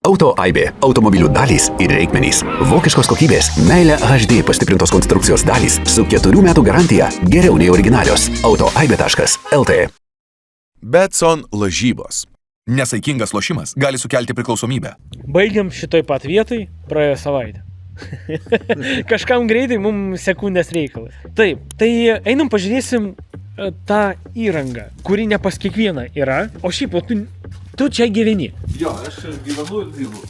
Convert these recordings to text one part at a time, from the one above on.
Auto Aibė. Automobilių dalys ir reikmenys. Vokiškos kokybės. Meilė HD pastiprintos konstrukcijos dalys su 4 metų garantija. Geriau nei originalios. autoaibė.lt. Betson lažybos. Nesaikingas lošimas gali sukelti priklausomybę. Baigiam šitoj pat vietai, praėjo savaitę. Kažkam greitai, mums sekundės reikalas. Taip, tai einam pažiūrėsim tą įrangą, kuri ne pas kiekvieną yra, o šiaip, tu čia gyveni. Jo, aš čia gyvenu ir dirbu.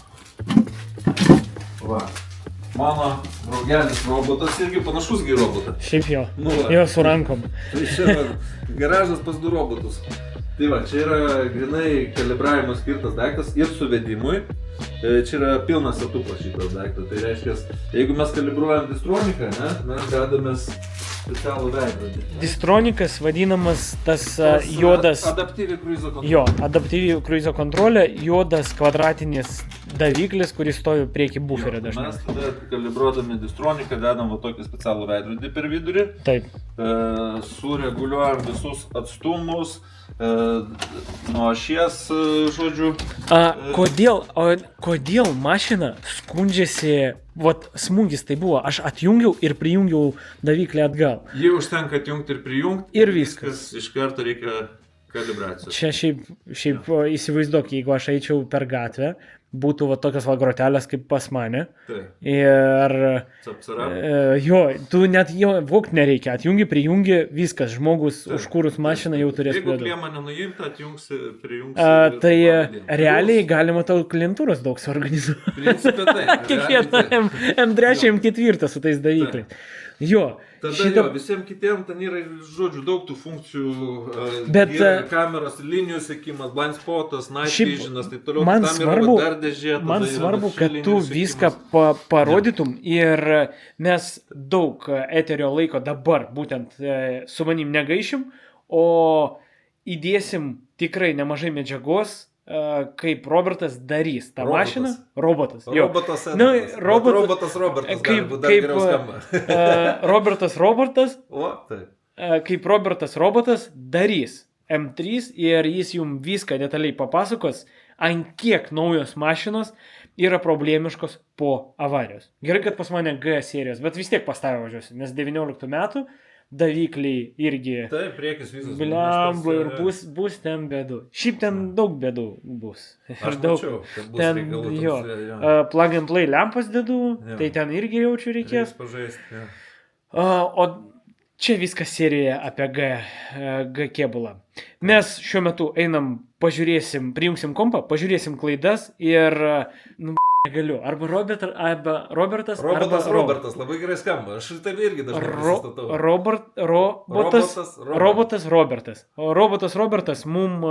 Va, mano draugelis robotas irgi panašus į robotą. Šiaip jo, Nu, va. jo su rankom. Tai čia va, garažas pas 2 robotus. Tai va, čia yra grinai kalibravimo skirtas daiktas ir suvedimui. Čia yra pilnas setupas šitas daiktas. Tai reiškia, jeigu mes kalibruojam distroniką, ne, mes dedamės specialų veidrodį. Distronikas vadinamas tas juodas... Adaptyvi kruizo kontrolė. Jo, adaptyvi kruizo kontrolė, juodas kvadratinis daviklis, kuris stovi prieki buferio dažnai. Mes tada kalibruodami distroniką dedam va tokį specialų veidrodį per vidurį. Taip. Sureguliuojam visus atstumus, nuo ašies, žodžiu. Kodėl mašina skundžiasi, vat smūgis tai buvo, aš atjungiau ir prijungiau daviklį atgal. Jį užtenka atjungti ir prijungti. Ir viskas. Iš karto reikia kalibracijos. Čia šiaip įsivaizduok, jeigu aš eičiau per gatvę, būtų va tokios va grotelės kaip pas mane. Taip. Ir jo, tu net jo vokt nereikia, atjungi, prijungi, viskas, žmogus užkūrus mašiną jau turės Jeigu pėdų. klėmą nenuimti, atjungsi, prijungsi. Tai realiai galima tau klientūros daug suorganizuoti. Principė taip. Kiekvieną M3, M4 su tais davikliais. Jo. Tada jo, visiems kitiems ten yra, žodžiu, daug tų funkcijų, Bet, kameros, linijų sekimas, blind spotas, night visionas, taip toliau. Man Tam svarbu, yra dar dėžė, tada man yra svarbu, šių kad tu linijų viską sekimas. parodytum ir mes daug eterio laiko dabar būtent su manim negaišim, o įdėsim tikrai nemažai medžiagos, kaip Robertas darys tą mašiną. Robotas. Robotas. Robotas galbūt dar geriau skamba. Robertas. O, taip. Kaip Robertas darys M3 ir jis jums viską detaliai papasakos, ant kiek naujos mašinos yra problemiškos po avarijos. Gerai, kad pas mane G serijos, bet vis tiek pas tave važiuosiu, nes 19 metų davikliai irgi... Taip, priekis visas. Blemba ir bus ten bėdų. Šiaip ten daug bėdų bus. Aš daug, mačiau, kad bus ten, reikalų jo, plug and play lempas dedu, tai ten irgi jaučiu reikės. Pažaisti, O čia viskas serija apie G kėbulą. Mes šiuo metu einam, pažiūrėsim, prijungsim kompą, pažiūrėsim klaidas ir... Negaliu. Arba Robertas. Robertas, labai gerai skamba. Aš taip irgi dažnai prisistatau. Robotas Robertas mum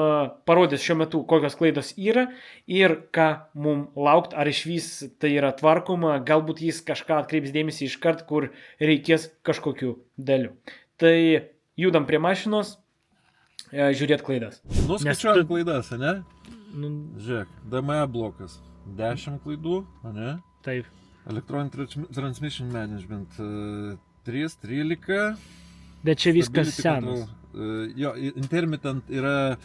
parodys šiuo metu, kokios klaidos yra ir ką mum laukt, ar iš vis tai yra tvarkoma, galbūt jis kažką atkreips dėmesį iškart, kur reikės kažkokių dalių. Tai judam prie mašinos, žiūrėt klaidas. Skaičiuojam klaidas, ne? Žiūrėk, DME blokas. 10 klaidų, ne? Taip. Electronic Transmission Management 13. Bet čia viskas senas. Jo, intermittent yra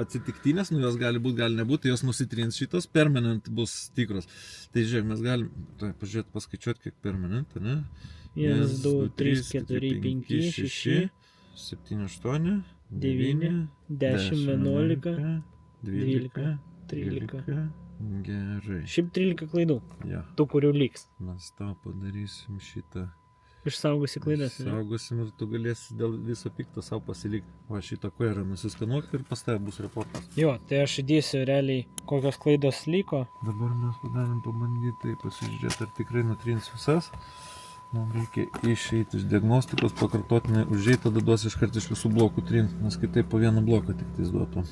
atsitiktinės, jos gali būti, gali nebūti, jos nusitrins šitos, permanent bus tikros. Tai žiūrėk, mes galim pažiūrėti, paskaičiuoti, kiek permanent, ne? 1, 2, 3, 4, 5, 6, 7, 8, 9, 10, 11, 12, 13. Gerai. Šiaip 13 klaidų. Ja. Tų, kurių liks. Mes tau padarysim šitą. Išsaugosi klaidas. Išsaugosim ir tu galėsi dėl viso pikto savo pasilikti. Va šitą query nusiskanuok ir pas tave bus reportas. Jo, tai aš įdėsiu realiai, kokios klaidos liko. Dabar mes padarim pabandyti pasižiūrėti, ar tikrai nutrins visas. Mums reikia išeiti iš diagnostikos, pakartotinai užeiti, tada duos iškart iš visų blokų trint, nes kitaip po vieną bloką tik tais duotų.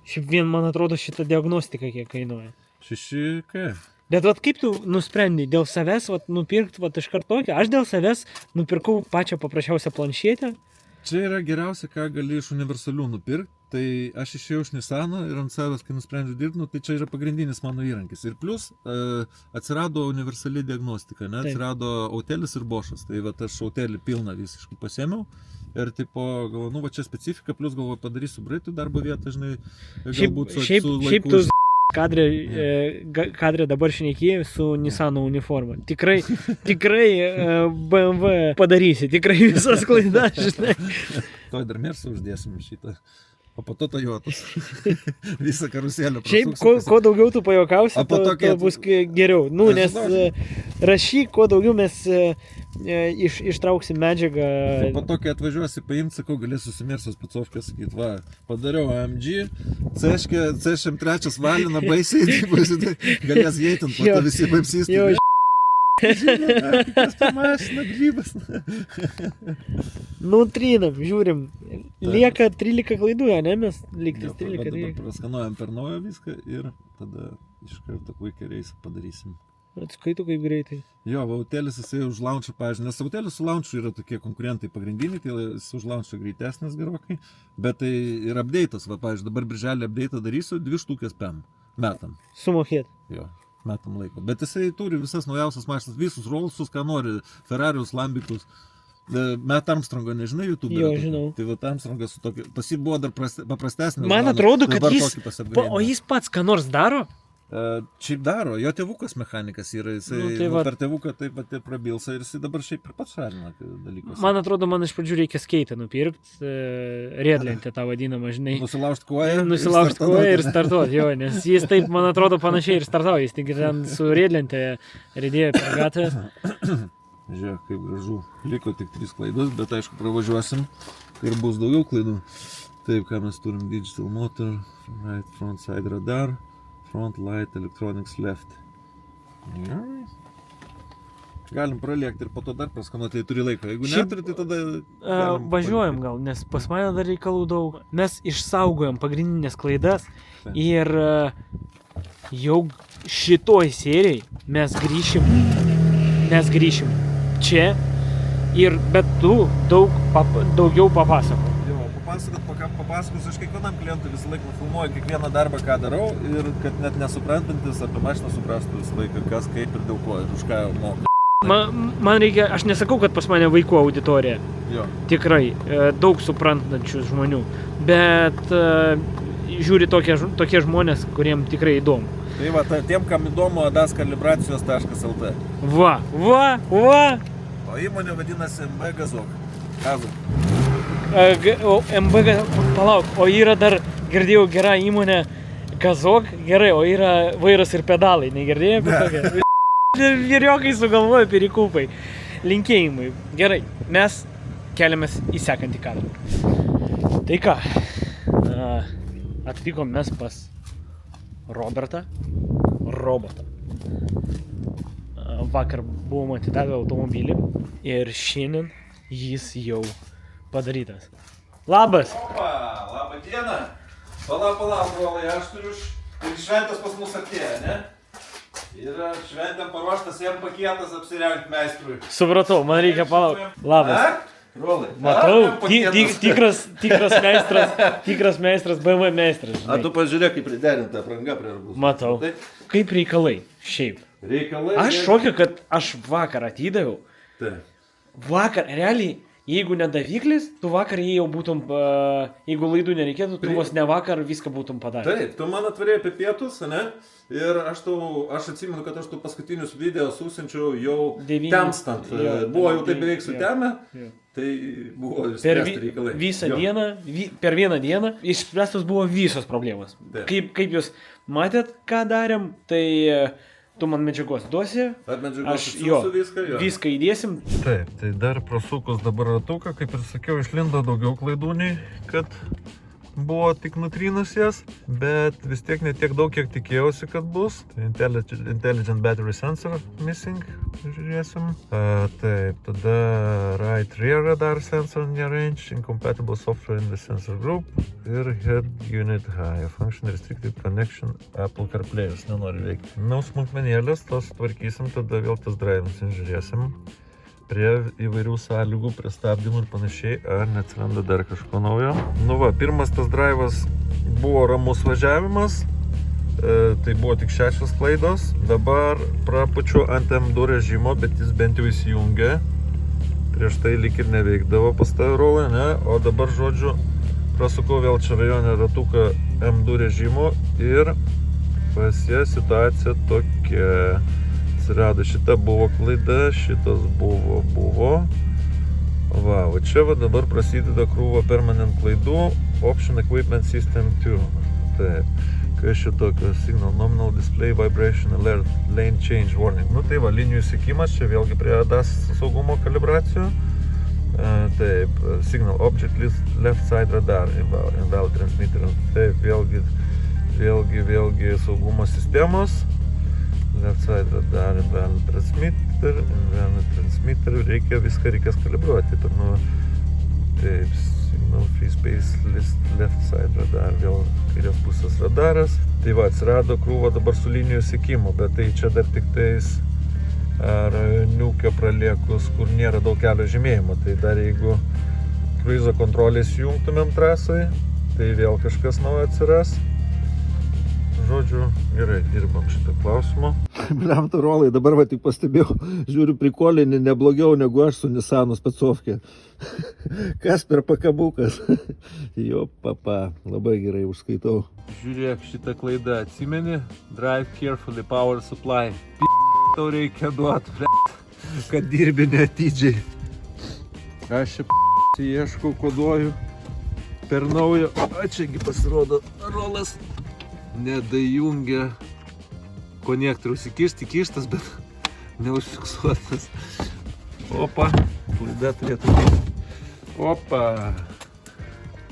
Šiaip vien, man atrodo, šitą diagnostiką kiek kainuoja. 6K. Bet vat kaip tu nusprendai dėl savęs nupirkti iškart tokią? Aš dėl savęs nupirkau pačią paprasčiausią planšetę. Čia yra geriausia, ką gali iš universalių nupirkti. Tai aš išėjau iš Nissano ir ant savęs, kai nusprendžiau dirbti, tai čia yra pagrindinis mano įrankis. Ir plus atsirado universali diagnostika, ne? Atsirado Autelis ir Boschas. Tai va, aš Autelį pilną visiškai pasėmiau. Ir tipo, galvoju, va čia specifika, plus galvoju, padarysiu Britų darbo vietą, žinai, galbūt su laiku. kadre dabar šnekėjai su Nissano uniforma. Tikrai BMW padarysi, tikrai visas klaidas, žinai. Toj dar Mersą uždėsim šitą. O po to Toyotas. Visą karuselę Šiaip, prasuksiu. kuo daugiau tu pajokausi, O po to to bus geriau. Nu, nes rašyk, kuo daugiau mes ištrauksim medžiagą. Tai po to, kai atvažiuosi paimti, sakau, galėsiu susimersos pacovkę sakyti, va, padariau AMG, C3 valina baisiai, galės jeitant, po to visi paimsys. Jo, Kas ta mašina, grybas. nu, trinam, žiūrim. Lieka 13 klaidų, ne, mes lygtis 13. Dabar praskanuojam per naują viską ir tada iš karto puikiai reisą padarysim. Atskaitų kaip greitai. Jo, Vautelis jisai už launchą, pavyzdžiui, nes Vautelis su launchu yra tokie konkurentai pagrindiniai, tai jis už launchą greitesnis gerokai, bet tai ir update'as, va, pavyzdžiui, dabar birželį update'ą darysiu 2 štukės PM metam. Sumokėt. Jo, metam laiko. Bet jisai turi visas naujausias mašinas, visus Rollsus, ką nori, Ferrarius, Lambikus. Matt Armstrongo nežinai YouTube? Jo, žinau. Tai va, Armstrongas su tokia, pas jį buvo dar paprastesnis. Man atrodo, kad o jis pats ką nors daro? Šiaip daro, jo tėvukas mechanikas yra, jisai per tėvuką taip pat ir prabilsa ir jisai dabar šiaip ir pats šalina dalykus. Man atrodo, man iš pradžių reikia skeitą nupirkti, riedlentę tą vadinamą, žinai. Nusilaužti koją. Nusilaužti koją ir startuoti, jo, nes jis taip, man atrodo, panašiai ir startavo, jis tik ten su riedlentė riedėjo per gatvę. Žiūrėk, kaip gražu. Liko tik 3 klaidos, bet aišku pravažiuosim ir bus daugiau klaidų. Taip, ką mes turim: digital motor, right front side radar, front light, electronics left. Gerai. Galim praliekti ir po to dar praskanuoti, tai turi laiko. Jeigu neturi, tai tada... Važiuojam gal, nes pas mane dar reikalų daug. Mes išsaugojom pagrindinės klaidas ir jau šitoj serijai mes grįšim čia ir bet tu daugiau papasakok. Jo, papasakos, aš kiekvienam klientui visą laiką filmuoju kiekvieną darbą, ką darau ir kad net nesuprantantis apie mašiną suprastų visą laiką, kas, kaip ir dėl ko ir už ką moka. Man reikia, aš nesakau, kad pas mane vaikų auditorija. Jo. Tikrai, daug suprantančių žmonių, bet žiūri tokie žmonės, kuriem tikrai įdomu. Tai va, tiem, kam įdomu, adaskalibracijos.lt. Va! O įmonė vadinasi MB Gazok. MB, palauk, o yra dar, girdėjau, gera įmonė Gazok, gerai, o yra vairas ir pedalai, negirdėjai apie tokią? Vyriokai sugalvoja perikūpai. Linkėjimai. Gerai, mes keliamės į sekantį kadrą. Tai ką, atvykom mes pas robotą. Vakar buvom atidavę automobilį ir šiandien jis jau padarytas. Labas! Opa, labą dieną! Palauk, brolai, aš turiu ir šventas pas mus atėjo, ne? Yra šventėm paruoštas jam paketas apsirengti meistrui. Supratau, man reikia palaukti. Labas. Brolai. Matau, tikras meistras, BMW meistras. A tu pažiūrėk, kaip priderinta apranga prie arbūzų. Matau. Kaip reikalai, šiaip. Aš šokiu, kad aš vakar atidaviau. Taip. Vakar, realiai, jeigu nedaviklis, tu vakar jį jau būtum, jeigu laidų nereikėtų, tu vos ne vakar viską būtum padarę. Taip, tu man atvarėjai apie pietus, ne? Ir aš atsimenu, kad aš tu paskutinius video susinčiau jau temstant. Buvo jau taip beveik sutemę, tai buvo išspręsti reikalai. Per vieną dieną išspręstos buvo visos problemos. Kaip jūs matėt, ką darėm, tai tu man medžiagos duosi, aš viską įdėsim. Taip, tai dar prasukus dabar ratuką, kaip ir sakiau, išlindo daugiau klaidų nei kad buvo tik nutrynus jas, bet vis tiek ne tiek daug, kiek tikėjausi, kad bus. Tai Intelligent Battery Sensor missing, žiūrėsim. Taip, tada Right Rear Radar Sensor nearranged, Incompatible Software in the Sensor Group ir Head Unit High, Function Restricted Connection, Apple CarPlay'us nenori veikti. Smulkmenėlės, tos tvarkysim, tada vėl tas drivinsim, žiūrėsim prie įvairių sąlygų, prie stabdymų ir panašiai, ar neatsiranda dar kažko naujo. Nu va, pirmas tas drivas buvo ramus važiavimas, tai buvo tik 6 klaidos. Dabar prapučiu ant M2 režimo, bet jis bent jau įsijungia. Prieš tai lyg ir neveikdavo pas tą rolą, ne? O dabar, žodžiu, prasukau vėl čia rajone ratuką M2 režimo ir pas ją situacija tokia. Atsirado šita buvo klaida, šitas buvo. Va, o čia va dabar prasideda krūva permanent klaidų. Option Equipment System 2. Taip. Kas čia tokio? Signal Nominal Display Vibration Alert Lane Change Warning. Nu tai va, linijų sekimas, čia vėlgi prie DAS saugumo kalibracijų. Taip, Signal Object Left Side Radar Invalid Transmitter. Taip, vėlgi saugumo sistemos. Left Side Radar Invalid Transmitter. Reikės kalibruoti. Taip, Signal Free Space Left Side Radar, vėl kairės pusės radaras. Tai va, atsirado krūva dabar su linijų sekimu, bet tai čia dar tik tais rajoniukę praliekus, kur nėra daug kelio žymėjimo. Tai dar jeigu kruizo kontrolės jungtumėm trasai, tai vėl kažkas naujo atsiras. Žodžiu, gerai, dirbam šitą klausimą. Blemta rolai, dabar va tik pastebėjau, žiūriu prikolinį neblogiau negu aš su Nissanu specovkė. Kas per pakabukas? Jo, papa, labai gerai užskaitau. Žiūrėk, šitą klaidą atsimeni? Drive carefully power supply. Tau reikia duot, kad dirbi neatidžiai. Aš čia ieškau, koduoju per naujo. O čiagi pasirodo rolas. Nedajungia konektorius įkištas, bet neužfiksuotas. Opa, klaida turėtų būti. Opa,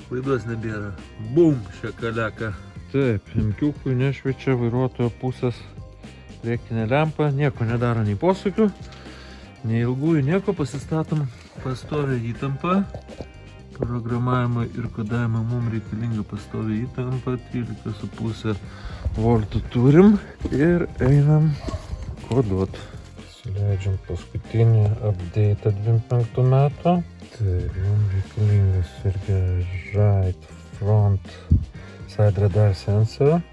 klaidos nebėra. Bum, šakaleka. Taip, imkiukui nešviečia vairuotojo pusės priekinė lempa, nieko nedaro nei posūkių, nei ilgųjų, nieko. Pasistatom pastovią įtampą. Programavimą ir kodavimą mums reikalinga pastovi įtampa, 13,5 voltų turim ir einam koduot. Įsileidžiam paskutinį update 25 metų. Tai mums reikalingas irgi right front side radar sensor.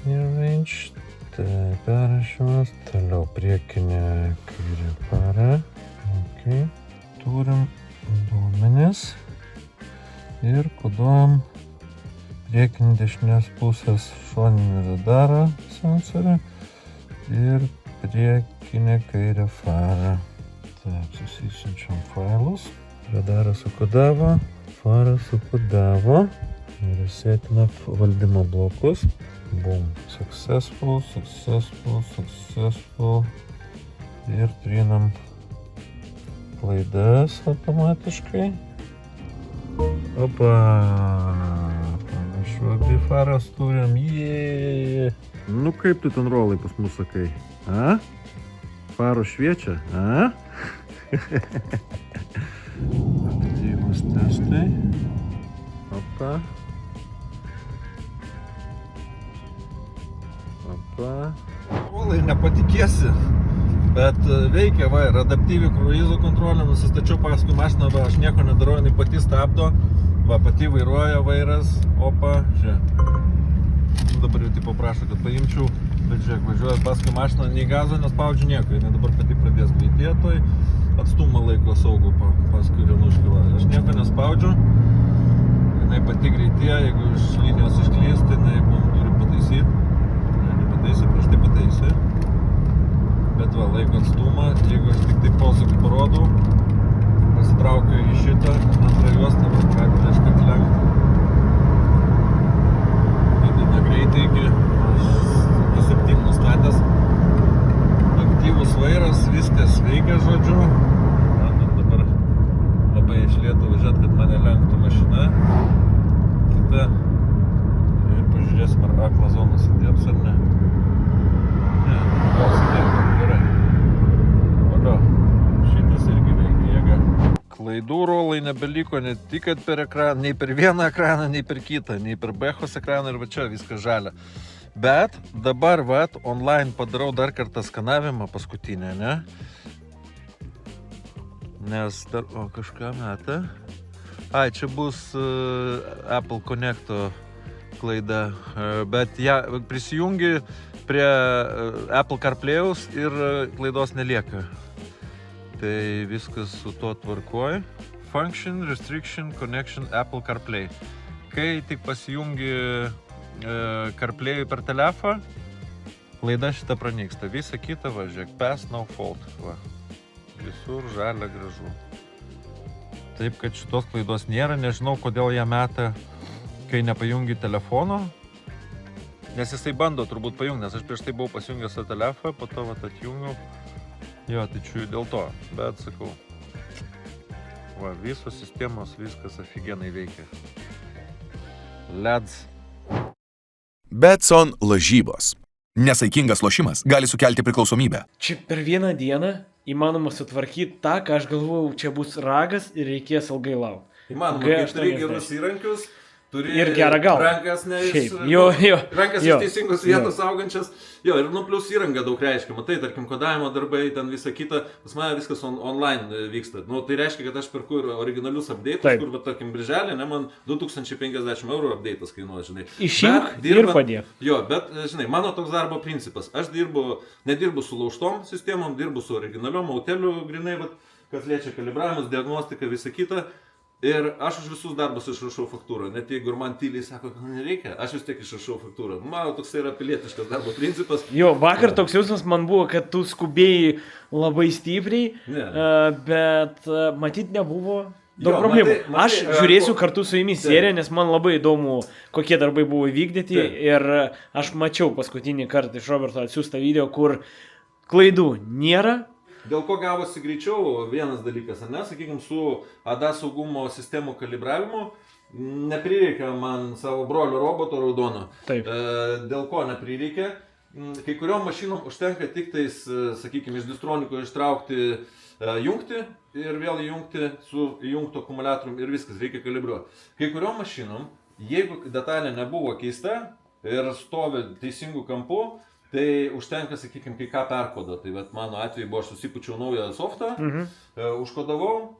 Range. Tai perrašymas, toliau priekinė kairė para. Okay. Turim duomenis ir koduojam priekinį dešinės pusės šoninį radarą sensorių ir priekinę kairę farą. Taip, susisinčiam failus. Radarą sukodavo, farą sukodavo ir sėtina valdymo blokus. Boom. Successful ir trinam klaidas automatiškai. Opa, panašu, abi faras turim. Jee. Nu kaip tu ten rolai pas mus sakai? A? Faro šviečia? A? Aktyvus testai. Opa. Rolai nepatikėsi. Bet veikia, va, ir adaptyvi kruizo kontrolė, nusistačiau paskui mašiną, va, aš nieko nedarau, jinai pati stabdo, va, pati vairuoja vairas, opa, žiūrėk. Dabar jau taip paprašo, kad paimčiau, bet žiūrėk, važiuoja paskui mašiną, nei gazo nespaudžiu nieko, jinai dabar pati pradės greitėtoj, atstumą laiko saugų paskui Renuškį, va, aš nieko nespaudžiu, jinai pati greitėja, jeigu iš linijos išklys, tai jinai mums turi pataisyti, prieš tai pataisė. Bet va, laiko atstumą, jeigu aš tik taip posūkį parodau, pasitraukiu į šitą antrą juostą, pradeda iškart lenkti. Didina greitį iki 7 nustatęs. Aktyvus vairas, viskas veikia, žodžiu. Man dabar labai iš lėto važiuot, kad mane lenktų mašina. Kita. Ir pažiūrėsim, ar akla zonas įdėps ar ne. Ne, gal įdėps. Šitas irgi veikia jėga. Klaidų rolai nebeliko ne tik per ekraną, nei per vieną ekraną, nei per kitą, nei per Bechos ekraną ir va čia viskas žalia. Bet dabar vat, online padarau dar kartą skanavimą paskutinę, ne? Nes dar, o kažką metą. Ai, čia bus Apple Connecto klaida, bet ją prisijungi prie Apple CarPlay'aus ir klaidos nelieka. Tai viskas su tuo tvarkoj. Function, Restriction, Connection, Apple CarPlay. Kai tik pasijungi CarPlay per telefą, klaida šita pranyksta. Visa kita, va, žiūrėk, pass no fault. Va. Visur žalia gražu. Taip, kad šitos klaidos nėra, nežinau, kodėl ją meta, kai nepajungi telefono. Nes jisai bando turbūt pajungti, nes aš prieš tai buvau pasijungęs tą telefoną, po to vat atjungiau. Jo, tai čiūju dėl to, bet sakau. Va, visos sistemos, viskas aфиgenai veikia. LEDs. Betson lažybos. Nesaikingas lošimas gali sukelti priklausomybę. Čia per vieną dieną įmanoma sutvarkyti tą, ką aš galvojau, čia bus ragas ir reikės ilgai laukti. Įmanoma, kai turi gerus įrankius, turi ir gerą galvą. Rankas ne iš... Rankas iš teisingos vietos augančias. Jo, ir plus įranga daug reiškia. Matai, tarkim, kodavimo darbai, ten visa kita. Pas mane viskas online vyksta. Tai reiškia, kad aš perku ir originalius update'us, kur, tarkim, birželį, man 2050 € update'as kainuoja, žinai. Išjunk ir padėk. Jo, bet, žinai, mano toks darbo principas. Aš nedirbu su laužtom sistemom, dirbu su originaliom auteliu, grinai, kas liečia kalibravimus, diagnostiką, visa kita. Ir aš už visus darbus išrašau faktūrą, net jeigu ir man tyliai sako, kad nereikia, aš vis tiek išrašau faktūrą. Mano toks yra pilietiškas darbo principas. Jo, vakar toks jausmas man buvo, kad tu skubėjai labai stipriai, bet matyt nebuvo daug problemų. Aš žiūrėsiu kartu su jumis seriją, nes man labai įdomu, kokie darbai buvo įvykdyti. Ir aš mačiau paskutinį kartą iš Roberto atsiųstą video, kur klaidų nėra. Dėl ko gavosi greičiau, vienas dalykas, ne, sakykime, su ADA saugumo sistemų kalibravimu neprireikia man savo brolio roboto raudono. Taip. Dėl ko neprireikia? Kai kuriom mašinom užtenka tik tais, sakykime, iš distroniko ištraukti jungti ir vėl įjungti su įjungto akumuliatorium ir viskas, reikia kalibruoti. Kai kuriom mašinom, jeigu detalė nebuvo keista ir stovi teisingų kampų, tai užtenka, sakykime, kai ką perkodo. Tai vat, mano atveju buvo, aš susipučiau naują softą, užkodavau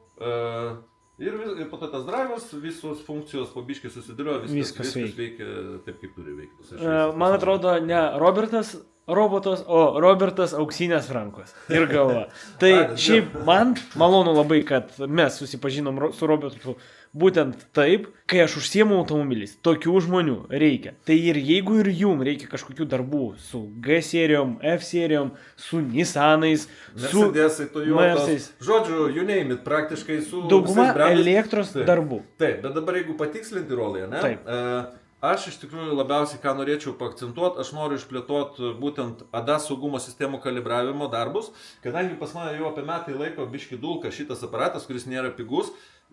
ir po to tas drivas, visos funkcijos po biškį susidėliojo, viskas veikia taip, kaip turi veikti. Man atrodo, ne Robertas robotas, o Robertas auksinės rankos ir galva. Tai šiaip man malonu labai, kad mes susipažinom su Robertu būtent taip, kai aš užsiemu automobiliais. Tokių žmonių reikia. Tai ir jeigu ir jum reikia kažkokių darbų su G serijom, F serijom, su Nissanais, su Mercedesais. Žodžiu, you name it, praktiškai su dauguma elektros darbų. Taip, bet dabar jeigu patikslinti rolėje, ne? Taip. Aš iš tikrųjų labiausiai, ką norėčiau paakcentuoti, aš noriu išplėtoti būtent ADA saugumo sistemų kalibravimo darbus, kadangi pas mane jau apie metai laiko biški dulka šitas aparatas, kuris nėra pigus.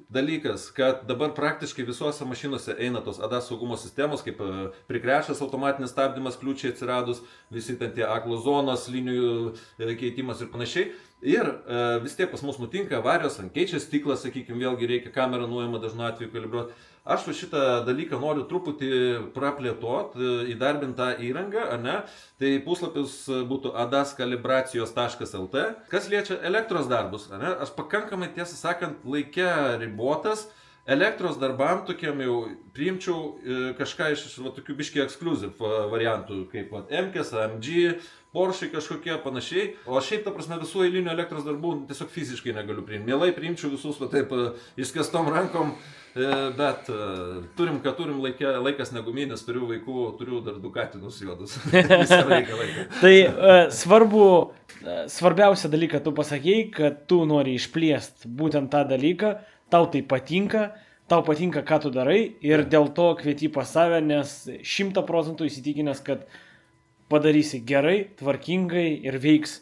Dalykas, kad dabar praktiškai visose mašinose eina tos ADA saugumo sistemos, kaip prikrešęs automatinis stabdymas, kliūčiai atsiradus, visi ten tie aklos zonos, linijų keitimas ir panašiai. Ir vis tiek pas mus nutinka avarijos, ant keičia stiklas, sakykime, vėlgi reikia kamerą nuėjimą dažnu atveju kalibruoti. Aš šitą dalyką noriu truputį praplėtoti, įdarbintą įrangą, ne? Tai puslapis būtų adaskalibracijos.lt. Kas liečia elektros darbus, ne? Aš pakankamai, tiesą sakant, laike ribotas. Elektros darbam tokiam jau priimčiau kažką iš tokių biškiai ekskliuziv variantų, kaip MKS, AMG, Porsche kažkokie panašiai. O šiaip, ta prasme, visų eilinių elektros darbų tiesiog fiziškai negaliu priimti. Mielai priimčiau visus taip išskėstom rankom, bet turim, ką turim, laikas neguminis, turiu vaikų, turiu dar 2 katinus juodus. Visą reikia laiką. Tai svarbiausia dalyką tu pasakėjai, kad tu nori išplėsti būtent tą dalyką, tau tai patinka, ką tu darai ir dėl to kvieti pas save, nes 100% įsitikinęs, kad padarysi gerai, tvarkingai ir veiks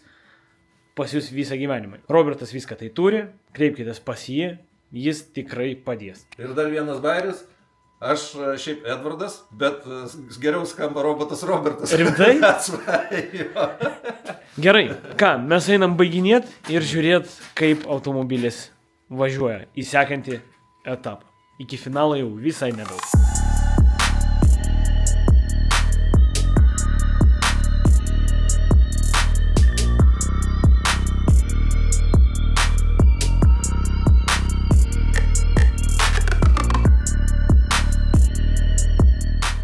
pas jūs visą gyvenimą. Robertas viską tai turi, kreipkitės pas jį, jis tikrai padės. Ir dar vienas bairis, aš šiaip Edvardas, bet geriau skamba robotas Robertas. Rimtai? Gerai, ką, mes einam baiginėt ir žiūrėt, kaip automobilis važiuoja į sekantį etapą. Iki finalo jau visai nedaug.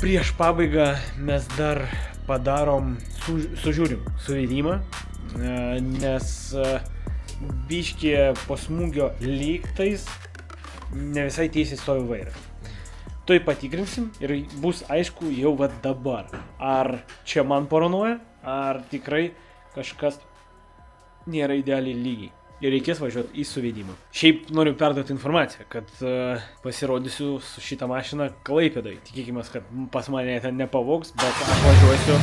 Prieš pabaigą mes dar padarom, sužiūrim suvedimą, nes biškė po smūgio lygtais ne visai tiesiai stovi vairą. Tuoj patikrinsim ir bus aišku jau va dabar. Ar čia man paranoja, ar tikrai kažkas nėra idealiai lygiai. Ir reikės važiuoti į suvedimą. Šiaip noriu perduoti informaciją, kad pasirodysiu su šitą mašiną Klaipėdoj. Tikėkime, kad pas mane ten nepavogs, bet aš važiuosiu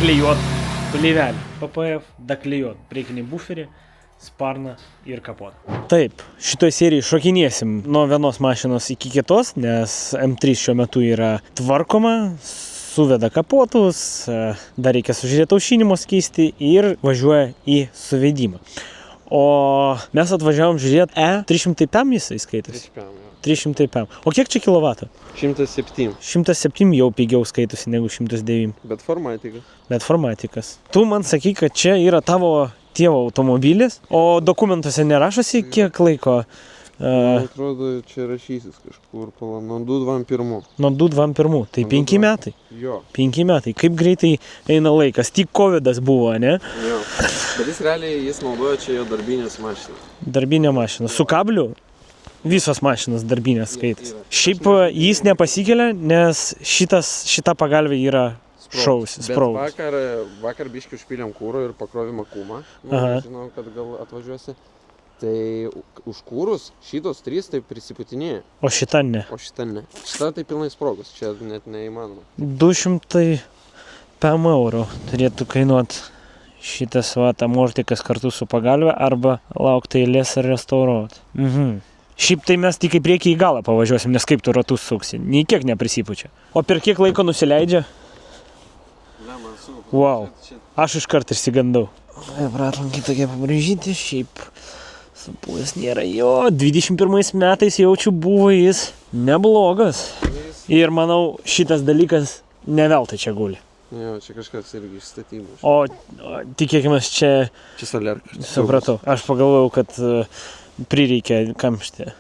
klijuot plėvelį. PPF, daklijuot priekinį buferį, sparną ir kapotą. Taip, šitoj serijai šokinėsim nuo vienos mašinos iki kitos, nes M3 šiuo metu yra tvarkoma, suveda kapotus, dar reikia sužiūrėti aušinimus keisti ir važiuoja į suvedimą. O mes atvažiavom žiūrėti E300PM jisai skaitosi. 300PM. O kiek čia kilovatų? 107. 107 jau pigiau skaitosi negu 109. Bet formatikas. Bet formatikas. Tu man sakai, kad čia yra tavo tėvo automobilis, o dokumentuose nerašosi kiek laiko? Man atrodo, čia rašysis kažkur nuo 2021. Nuo 2021. Tai 5 metai. Jo. 5 metai. Kaip greitai eina laikas? Tik Covidas buvo, ne? Jo. Bet jis naudoja čia jo darbinės mašinas. Darbinė mašina. Su kabliu? Visos mašinas darbinės skaitas. Šiaip jis nepasikelia, nes šita pagalvė yra šausis. Bet vakar biškį užpylėm kūro ir pakrovimą kūmą. Žinau, kad gal atvažiuosi. Tai už kūrus šitos 3 taip prisiputinėja. O šita ne. Šita tai pilnai sprogus, čia net neįmanoma. 200 PM turėtų kainuoti šitas amortikas kartu su pagalve arba laukti eilės ir restauruoti. Šiaip tai mes tik į priekį į galą pavažiuosim, nes kaip tu ratus suksi, nei kiek neprisipučia. O per kiek laiko nusileidžia? Wow, aš iškart išsigandau. Pratlankiai tokie pabrėžyti, šiaip supūs nėra jo. 21 metais jaučiu buvo jis neblogas. Ir manau, šitas dalykas neveltui čia guli. Jo, čia kažkas irgi iš statybų. O tikėkime, čia solerka. Supratau, aš pagalvojau, kad prireikia kamštį.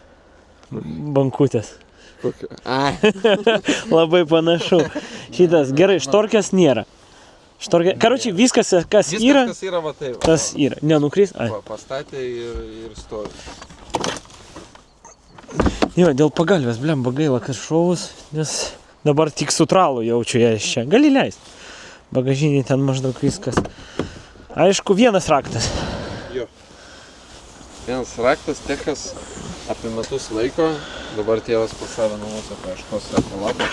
Bankutės. Labai panašu. Šitas, gerai, štorkės nėra. Karočiui, viskas, kas yra, va taip. tas yra. Nenukris? Pastatė ir stovi. Jo, dėl pagalvės, blemba gaila, kad šovus, nes dabar tik su tralu jaučiu ją iš čia. Gali leist. Bagažiniai ten maždaug viskas. Aišku, vienas raktas. Jo. Vienas raktas, techas apie metus laiko. Dabar tėvas pas save namuose paieškos lapą.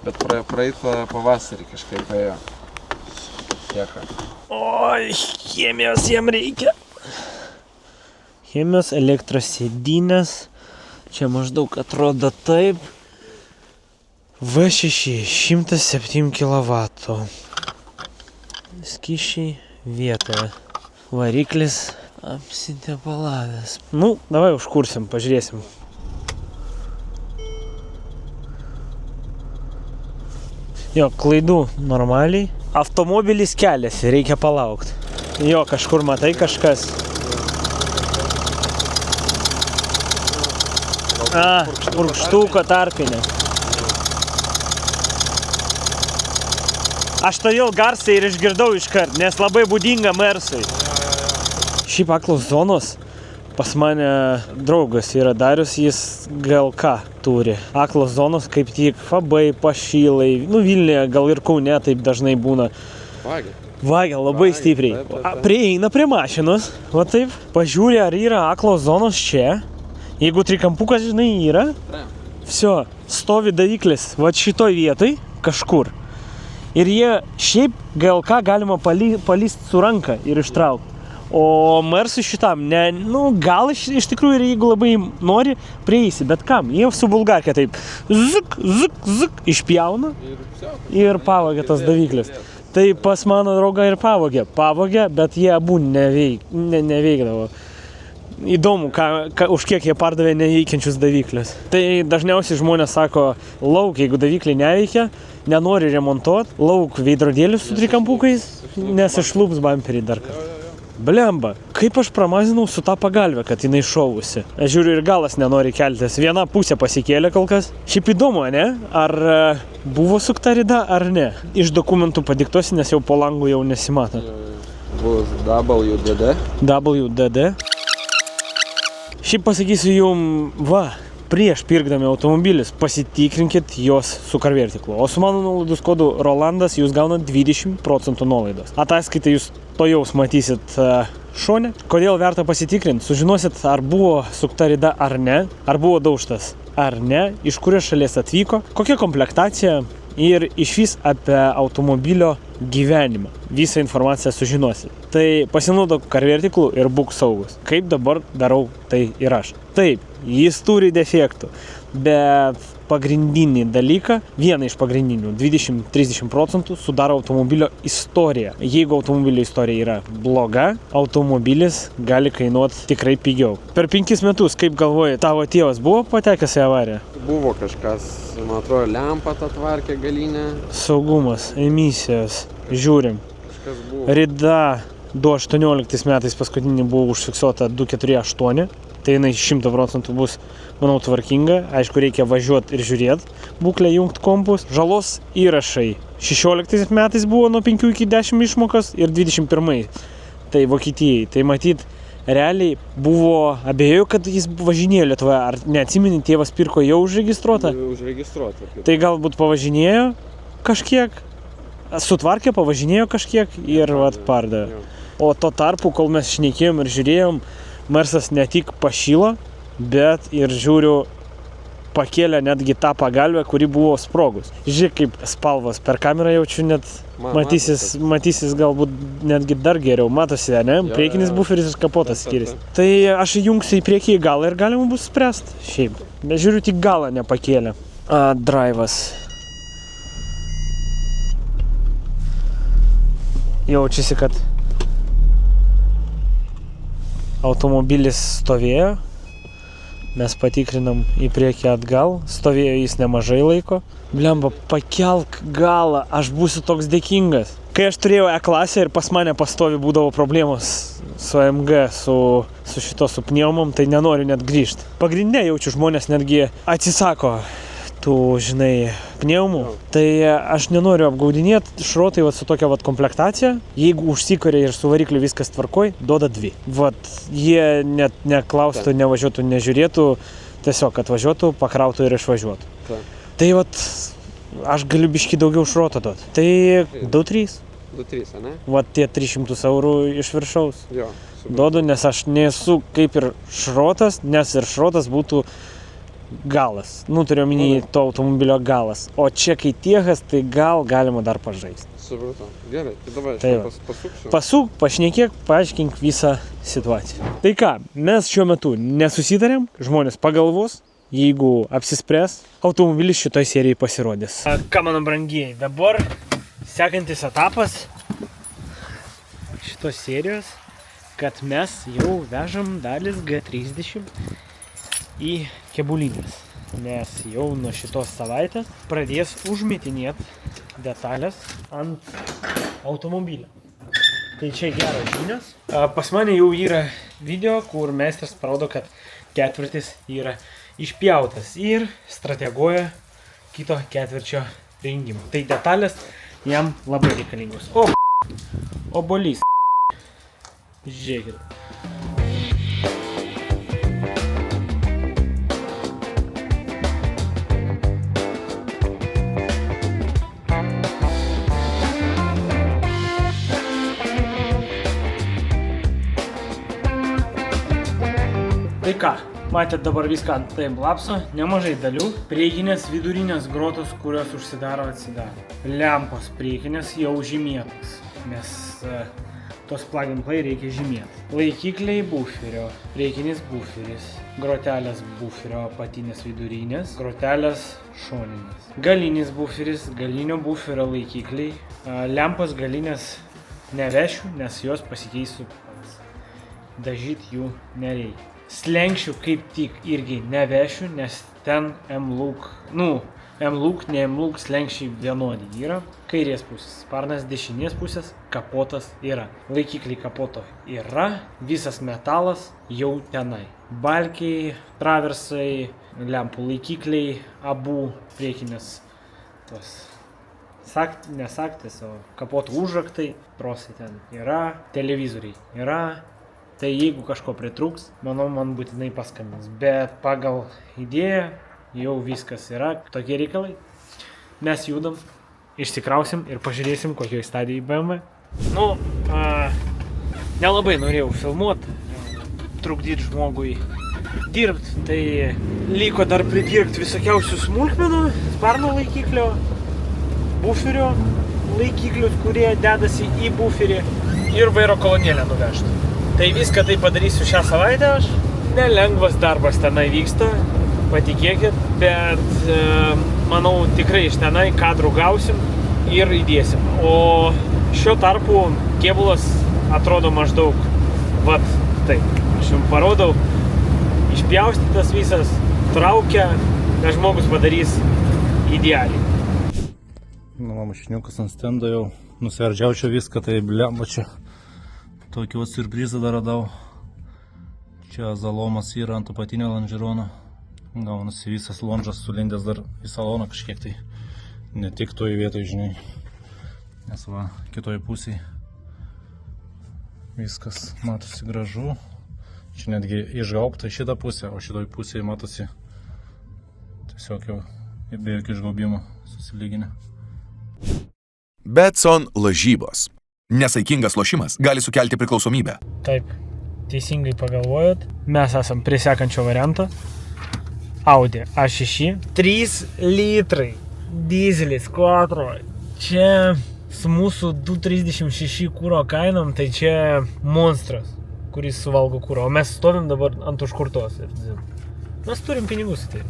Bet praeitą pavasarį kažkaip ėjo. Oi, chemijos jam reikia. Chemijos elektros sėdynės. Čia maždaug atrodo taip. V6, 107 kW. Skyšiai vietoje. Variklis apsitepalavęs. Nu, davai užkursim, pažiūrėsim. Jo, klaidų normaliai. Automobilis keliasi, reikia palaukti. Jo, kažkur matai kažkas. Purkštuko tarpinė. Aš stojau garsiai ir išgirdau iškart, nes labai būdinga Mersui. Šiaip aklos zonos pas mane draugas yra Darius, jis GLK turi. Aklos zonos kaip tik Fabai, Pašylai, Vilniuje, gal ir Kaune taip dažnai būna. Vagia labai stipriai. Prieina prie mašinos, va taip, pažiūrė, ar yra aklos zonos čia. Jeigu trikampukas, žinai, yra, Всё, stovi daviklis, va šitoj vietoj, kažkur. Ir jie šiaip GLK galima palyst su ranka ir ištraukti. O Mersui šitam, ne, nu, gal iš tikrųjų ir jeigu labai nori, prieisi, bet kam? Jie su bulgarkė taip zik, išpjauna ir pavogė tas daviklis. Tai pas mano draugą ir pavogė, bet jie abu neveikdavo. Įdomu, už kiek jie pardavė neveikiančius daviklius. Tai dažniausiai žmonės sako, lauk, jeigu davikliai neveikia, nenori remontuoti, lauk veidrodėlius su trikampukais, nes išlūps bamperį dar kartą. Blemba, kaip aš pramazinau su tą pagalvę, kad jinai šovusi. Aš žiūriu, ir galas nenori keltis. Viena pusė pasikėlė kol kas. Šiaip įdomu, ne? Ar buvo sukta rida, ar ne? Iš dokumentų padiktuosi, nes jau po langu jau nesimato. Bus WDD. WDD. Šiaip pasakysiu jum, va, prieš pirkdami automobilius pasitikrinkit jos su CarVertical'u. O su mano nuolaidos kodu Rolandas jūs gaunat 20% nuolaidos. Ataskaitą jūs to jaus matysit šone. Kodėl verta pasitikrinti? Sužinosit, ar buvo sukta rida ar ne, ar buvo daužtas ar ne, iš kurios šalies atvyko, kokia komplektacija ir išvis apie automobilio gyvenimą. Visą informaciją sužinosit. Tai pasinaudok CarVertical'u ir būk saugus. Kaip dabar darau tai ir aš. Taip, jis turi defektų, bet pagrindinį dalyką, vieną iš pagrindinių, 20-30% sudaro automobilio istorija. Jeigu automobilio istorija yra bloga, automobilis gali kainuoti tikrai pigiau. Per 5 metus, kaip galvoji, tavo tėvas buvo patekęs į avariją? Buvo kažkas, man atrodo, lempą tą tvarkė galinę. Saugumas, emisijos, žiūrim. Kažkas buvo. Rida 2018 metais paskutinį buvo užfiksuota 248. Tai jinai 100% bus, manau, tvarkinga. Aišku, reikia važiuoti ir žiūrėti, būklę jungti kompus. Žalos įrašai 16 metais buvo nuo 5 iki 10 išmokas ir 21. Tai Vokietijai. Tai matyt, realiai buvo, abejoju, kad jis važinėjo Lietuvoje. Ar neatsimeni, tėvas pirko jau užregistruotą? Užregistruotą. Tai galbūt pavažinėjo kažkiek, sutvarkė, pavažinėjo kažkiek ir pardavė. O tuo tarpu, kol mes šnekėjom ir žiūrėjom, Mersas ne tik pašylo, bet ir žiūriu pakėlė netgi tą pagalvę, kuri buvo sprogus. Žiūrėk, kaip spalvos per kamerą jaučiu, net matysis galbūt netgi dar geriau. Matosi, ne? Priekinis buferis ir kapotas skiriasi. Tai aš įjungsiu į priekį į galą ir galima bus spręsti. Šiaip. Bet žiūriu, tik galą nepakėlė. Drivas. Jaučiasi, kad automobilis stovėjo, mes patikrinam į priekį atgal, stovėjo jis nemažai laiko. Blemba, pakelk galą, aš būsiu toks dėkingas. Kai aš turėjau E-klasę ir pas mane pastovi būdavo problemos su AMG, su pneumom, tai nenoriu net grįžti. Pagrindine jaučiu, žmonės netgi atsisako tų, žinai, pneumų. Tai aš nenoriu apgaudinėti, šrotai su tokia komplektacija. Jeigu užsikuria ir su varikliu viskas tvarkoj, duoda 2. Jie net neklaustų, nevažiuotų, nežiūrėtų, tiesiog atvažiuotų, pakrautų ir išvažiuotų. Ta. Tai aš galiu biškį daugiau šroto duoti. Tai 2-3. 2-3, ne? Tie 300 eurų iš viršaus. Jo. Duodu, nes aš nesu kaip ir šrotas, nes ir šrotas būtų galas. Turiu omeny to automobilio galas. O čia kai tiehas, tai gal galima dar pažaisti. Supratau. Gerai, tai dabar aš pasuksiu. Pasuk, pašnekėk, paaiškink visą situaciją. Tai ką, mes šiuo metu nesusitarėm, žmonės pagalvos, jeigu apsispręs, automobilis šitoj serijai pasirodys. Ką, mano brangieji, dabar sekantis etapas šitos serijos, kad mes jau vežam dalis G30 į Kebulinės, nes jau nuo šitos savaitės pradės užmetinėti detalės ant automobilio. Tai čia geros žinios. Pas mane jau yra video, kur meistras parodo, kad ketvirtis yra išpjautas ir strateguoja kito ketvirčio rengimo. Tai detalės jam labai reikalingos. Obolys. Žiūrėkit. Tai ką, matėt dabar viską ant timelapso, nemažai dalių. Priekinės vidurinės grotos, kurios užsidaro, atsidaro. Lempos priekinės jau žymėtos, nes tos plug and play reikia žymėti. Laikikliai buferio, priekinis buferis, grotelės buferio apatinės vidurinės, grotelės šoninės. Galinis buferis, galinio buferio laikikliai, lempos galinės nevešiu, nes jos pasikeisiu pats. Dažyti jų nereikia. Slenkščių kaip tik irgi nevešiu, nes ten M-Look, ne M-Look slenkščiai vienodi yra. Kairės pusės sparnas, dešinės pusės kapotas yra. Laikikliai kapoto yra, visas metalas jau tenai. Balkiai, traversai, lempų laikikliai, abu priekinės tos nesaktės, o kapoto užraktai, trosai ten yra, televizoriai yra. Tai jeigu kažko pritrūks, manau, man būtinai paskambins. Bet pagal idėją jau viskas yra, tokie reikalai. Mes judam, išsikrausim ir pažiūrėsim, kokioje stadijoje BMW. Nu, nelabai norėjau filmuoti, trukdyti žmogui dirbti, tai liko dar pridirbti visokiausių smulkmenų, sparno laikiklio, buferio laikiklius, kurie dedasi į buferį ir vairo kolonėlę nuvežti. Tai viską tai padarysiu šią savaitę aš. Nelengvas darbas tenai vyksta, patikėkit, bet manau tikrai iš tenai kadrų gausim ir įdėsim. O šiuo tarpu kėbulas atrodo maždaug vat taip. Aš jums parodau, išpjaustytas visas, traukia, kad žmogus padarys idealiai. Nu, mašiniukas ant stendo jau nusverdžiau čia viską, tai blemba čia. Tokį siurprizą dar radau. Čia zalomas yra ant apatinio lonžerono. Gaunasi visas lonžas sulindęs dar į saloną kažkiek tai. Ne tik toj vietoj, žinai. Nes va, kitoj pusėje viskas matosi gražu. Čia netgi išgaubta šitą pusę, o šitoj pusėje matosi tiesiog jau be jokių išgaubimų susilyginę. Betson lažybos. Nesaikingas lošimas gali sukelti priklausomybę. Taip, teisingai pagalvojot. Mes esam prie sekančio varianto. Audi A6, 3 litrai, dizelis, quattro. Čia su mūsų 2,36 kūro kainom, tai čia monstras, kuris suvalgo kūro. O mes stovim dabar ant užkurtos. Mes turim pinigus į tai.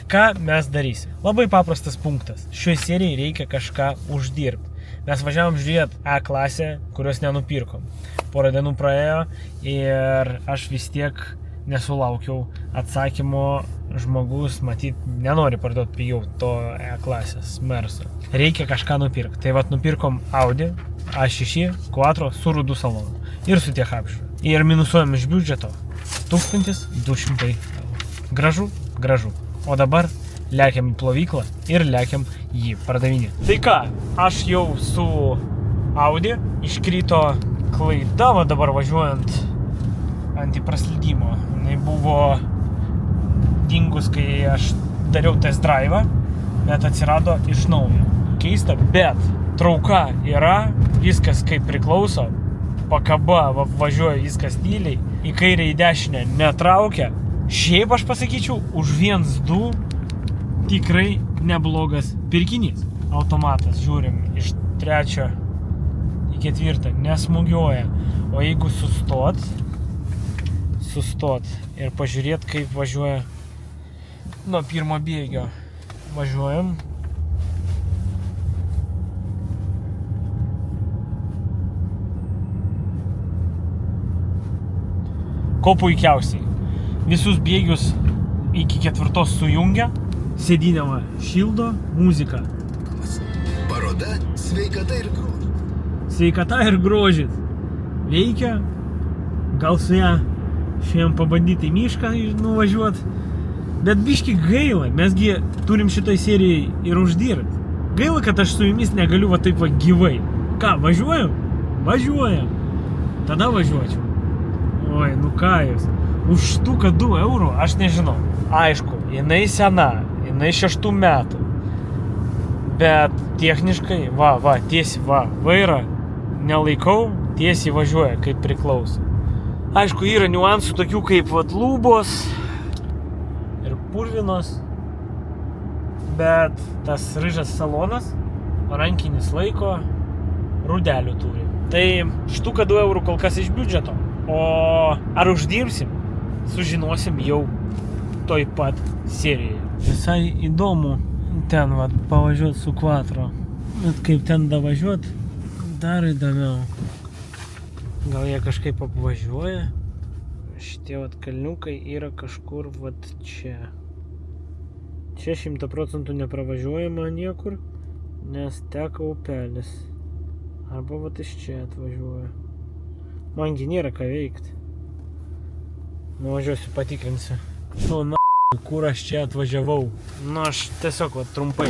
Ką mes darysim? Labai paprastas punktas. Šioj serijai reikia kažką uždirbti. Mes važiavom žiūrėti A klasę, kurios nenupirkom. Porą dienų praėjo ir aš vis tiek nesulaukiau atsakymo. Žmogus, matyt, nenori parduoti pigiau to E klasės Merso. Reikia kažką nupirkti. Tai vat nupirkom Audi A6 quattro su rudu salonu. Ir su tiek apžiūrų. Ir minusuojam iš biudžeto 1200 eurų. Gražu, gražu. O dabar lekiam į plovyklą ir lekiam jį pardavinėti. Tai ką, aš jau su Audi iškrito klaida, va dabar važiuojant ant įpraslydimo. Jis buvo dingus, kai aš dariau test drive'ą, bet atsirado iš naujo. Keista, bet trauka yra, viskas kaip priklauso, pakaba važiuoja viskas tyliai, į kairę į dešinę netraukia. Šiaip aš pasakyčiau, už 1-2 tikrai neblogas pirkinys. Automatas, žiūrim, iš 3 į 4 nesmūgiuoja. O jeigu sustot ir pažiūrėt, kaip važiuoja nuo pirmo bėgio. Važiuojam. Ko puikiausiai. Visus bėgius iki 4 sujungia. Sėdynėma šildo, muzika. Paroda sveikata ir grožis. Sveikata ir grožis. Veikia. Gal su ją šiandien pabandyti į mišką nuvažiuoti. Bet biški gaila, mesgi turim šitoj serijai ir uždirbti. Gaila, kad aš su jumis negaliu va taip va gyvai. Ką, važiuojam? Važiuojam. Tada važiuočiau. Oi, nu ką jūs. Už štuką 2 eurų, aš nežinau. Aišku, jinai sena, jinai 6 metų. Bet techniškai, tiesiai vairą nelaikau, tiesiai važiuoja, kaip priklauso. Aišku, yra niuansų tokių kaip lūbos ir purvinos, bet tas ryžas salonas, rankinis laiko, rudelių turi. Tai štuka 2 eurų kol kas iš biudžeto, o ar uždirbsim, sužinosim jau toj pat serijoje. Visai įdomu ten pavažiuoti su quattro, bet kaip ten davažiuoti, dar įdomiau. Gal jie kažkaip apvažiuoja. Šitie kalniukai yra kažkur čia. Čia 100% nepravažiuojama niekur, nes teka upelis. Arba iš čia atvažiuoja. Mangi nėra ką veikti. Nuvažiuosiu, patikrinsiu. Kur aš čia atvažiavau. Aš tiesiog trumpai.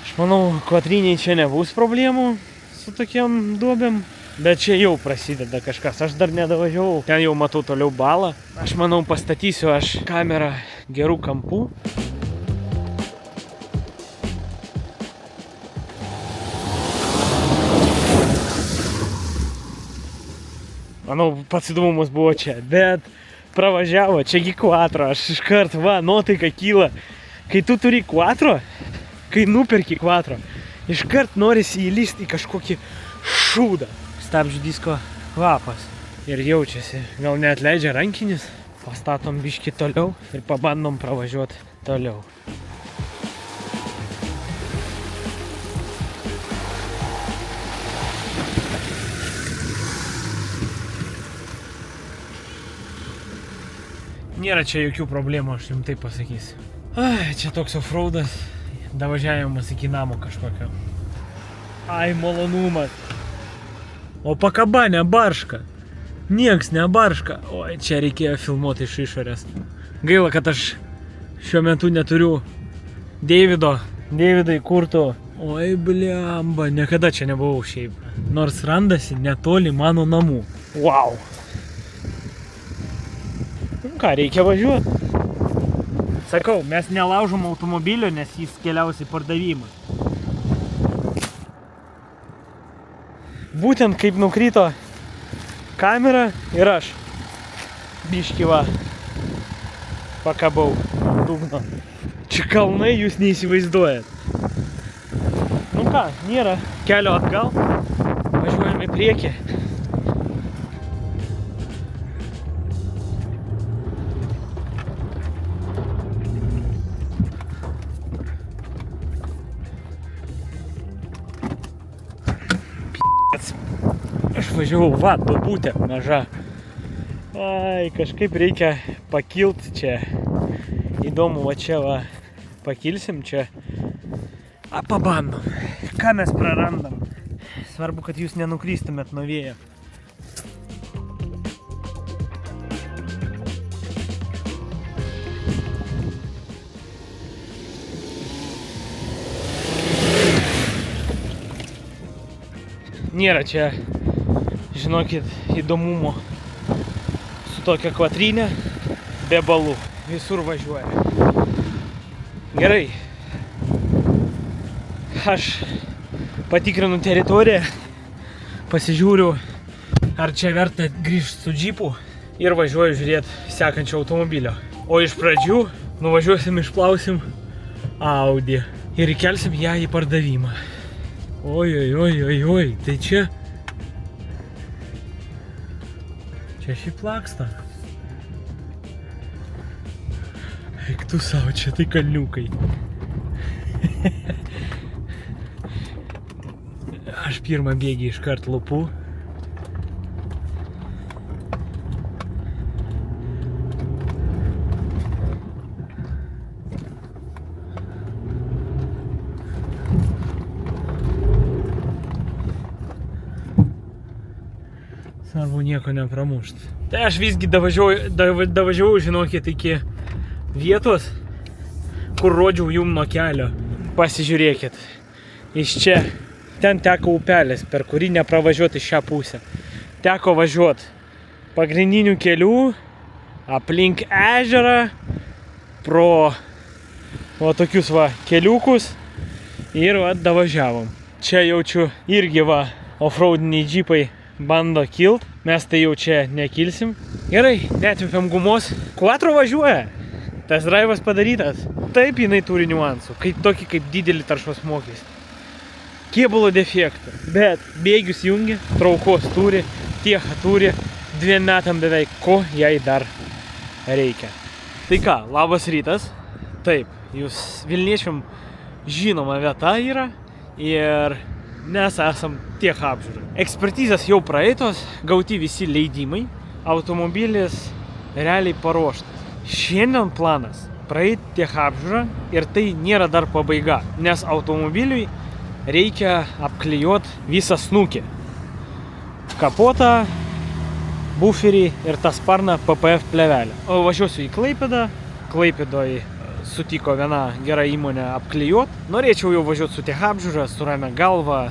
Aš manau, kvatriniai čia nebus problemų su tokiam duobėm. Bet čia jau prasideda kažkas, aš dar nedavažiavau. Ten jau matau toliau balą. Aš manau, pastatysiu aš kamerą gerų kampų. Manau, pats įdomumas buvo čia, bet pravažiavo, čiagi quattro, aš iškart, va, nuotaika kyla. Kai tu turi quattro, kai nuperki quattro, iškart norisi įlysti į kažkokį šūdą. Stabdžių disko kvapas ir jaučiasi, gal net leidžia rankinis. Pastatom biškį toliau ir pabandom pravažiuoti toliau. Nėra čia jokių problemų, aš jums taip pasakysiu. Ai, čia toks offroadas, davažiavimas iki namo kažkokio. Ai, malonumas. O pakaba nebarška. Nieks nebarška. Oi, čia reikėjo filmuoti iš išorės. Gaila, kad aš šiuo metu neturiu Deivido įkurto. Oi, bliamba, niekada čia nebuvau šiaip. Nors randasi netoli mano namų. Wow. Ką, reikia važiuoti. Sakau, mes nelaužom automobilio, nes jis keliaus į pardavimą. Būtent kaip nukrito kamera ir aš biškį va pakabau dugno. Čia kalnai, jūs neįsivaizduojat. Nu ką, nėra kelio atgal. Važiuojame į priekį. Aš važiavau, va, duobutė maža. Ai, kažkaip reikia pakilti čia. Įdomu, va čia va, pakilsim čia. Pabandom. Ką mes prarandam? Svarbu, kad jūs nenukrystumėt nuo vėjo. Nėra čia, žinokit, įdomumo su tokia kvatrynė, be balų, visur važiuoja. Gerai, aš patikrinu teritoriją, pasižiūriu, ar čia verta grįžti su džipu ir važiuoju žiūrėti sekančio automobilio. O iš pradžių nuvažiuosim, išplausim Audi ir įkelsim ją į pardavimą. Oi, tai čia šį plakstą. Eik tu savo, čia tai kalniukai. Aš pirmą bėgį iškart lupu. Svarbu nieko nepramušt. Tai aš visgi davažiavau, žinokit, iki vietos, kur rodžiau jum nuo kelio. Pasižiūrėkit. Iš čia. Ten teko upelis, per kurį nepravažiuoti šią pusę. Teko važiuoti pagrindinių kelių, aplink ežerą, pro va tokius va keliukus ir va davažiavom. Čia jaučiu irgi va offroadiniai džipai bando kilt, mes tai jau čia nekilsim. Gerai, netvipiam gumos. Quattro važiuoja, tas drive'as padarytas. Taip, jinai turi niuansų, tokį kaip didelį taršos mokestį. Kėbulo defektų, bet bėgius jungia, traukos turi, tiechą turi, 2 metam beveik, ko jai dar reikia. Tai ką, labas rytas. Taip, jūs Vilniečiam žinoma vieta yra ir mes esam tiek apžiūrą. Ekspertizės jau praeitos, gauti visi leidimai, automobilis realiai paruoštas. Šiandien planas praeiti tiek apžiūrą ir tai nėra dar pabaiga, nes automobiliui reikia apklijuoti visą snukį. Kapotą, buferį ir tą sparną PPF plevelę. O važiuosiu į Klaipėdą. Klaipėdoje sutiko viena gera įmonė apklijuoti. Norėčiau jau važiuoti su tech apžiūra, su ramia galva,